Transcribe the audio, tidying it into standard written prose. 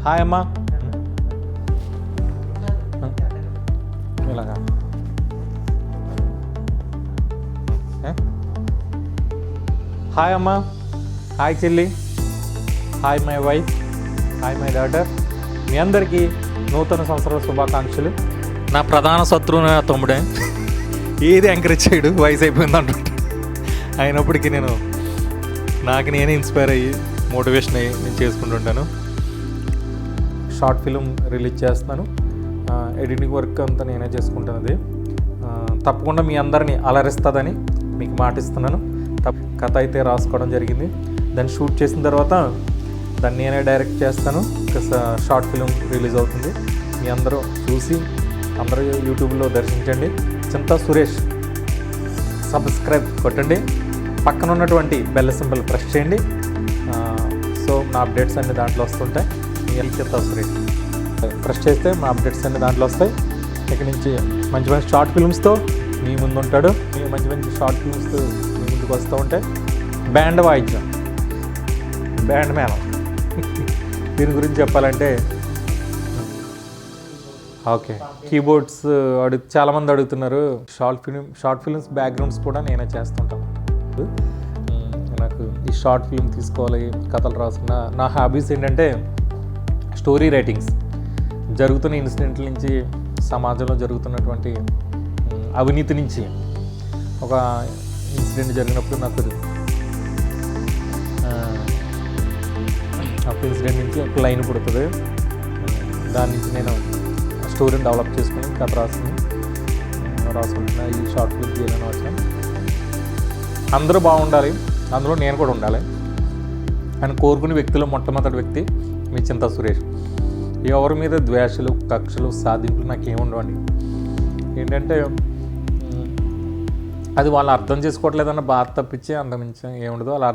Hi అమ్మా. ఇలాగా hi అమ్మా, హాయ్ చెల్లి, hi my wife, hi my daughter. మీ అందరికీ నూతన సంవత్సర శుభాకాంక్షలు. నా ప్రధాన శత్రువు నా తమ్ముడే, ఏది ఎంకరేజ్ చేయడు, వయసు అయిపోయింది అంటుంటా. అయినప్పటికీ నాకు నేనే ఇన్స్పైర్ అయ్యి మోటివేషన్ అయ్యి నేను చేసుకుంటుంటాను. షార్ట్ ఫిలిం రిలీజ్ చేస్తున్నాను, ఎడిటింగ్ వర్క్ అంతా నేనే చేసుకుంటున్నది. తప్పకుండా మీ అందరినీ అలరిస్తుందని మీకు మాటిస్తున్నాను. కథ అయితే రాసుకోవడం జరిగింది, దాన్ని షూట్ చేసిన తర్వాత దాన్ని నేనే డైరెక్ట్ చేస్తాను. షార్ట్ ఫిలిం రిలీజ్ అవుతుంది, మీ అందరూ చూసి అందరూ యూట్యూబ్లో దర్శించండి. చింతా సురేష్ సబ్స్క్రైబ్ కొట్టండి, పక్కన ఉన్నటువంటి బెల్ సింబల్ ప్రెస్ చేయండి. సో నా అప్డేట్స్ అన్నీ దాంట్లో వస్తుంటాయి. చింతా సురేష్ ప్రెస్ చేస్తే మా అప్డేట్స్ అన్నీ దాంట్లో వస్తాయి. ఇక నుంచి మంచి మంచి షార్ట్ ఫిల్మ్స్తో మీ ముందు ఉంటాడు. మంచి మంచి షార్ట్ ఫిల్మ్స్తో మీ ముందుకు వస్తూ ఉంటాయి. బ్యాండ్ వాయిద్యం, బ్యాండ్ మేళం. దీని గురించి చెప్పాలంటే ఓకే, కీబోర్డ్స్ చాలామంది అడుగుతున్నారు. షార్ట్ ఫిల్మ్స్ బ్యాక్గ్రౌండ్స్ కూడా నేనే చేస్తుంటాను. నాకు ఈ షార్ట్ ఫిల్మ్ తీసుకోవాలి, కథలు రాసుకున్న. నా హాబీస్ ఏంటంటే స్టోరీ రైటింగ్స్, జరుగుతున్న ఇన్సిడెంట్ల నుంచి, సమాజంలో జరుగుతున్నటువంటి అవినీతి నుంచి. ఒక ఇన్సిడెంట్ జరిగినప్పుడు నాకు ఒక ఇన్సిడెంట్ నుంచి ఒక లైన్ పుడుతుంది, దాని నుంచి నేను స్టోరీని డెవలప్ చేసుకుని కథ రాసుకుంటున్నా. ఈ షార్ట్ ఫిల్మ్ చేయాలని వచ్చాను. అందరూ బాగుండాలి, అందులో నేను కూడా ఉండాలి అని కోరుకునే వ్యక్తిలో మొట్టమొదటి వ్యక్తి మీ చింతా సురేష్. ఎవరి మీద ద్వేషాలు, కక్షలు, సాధింపులు నాకేముండవండి. ఏంటంటే అది వాళ్ళు అర్థం చేసుకోవట్లేదన్న బాధ తప్పించి అంతమించి ఏముండదు. అలా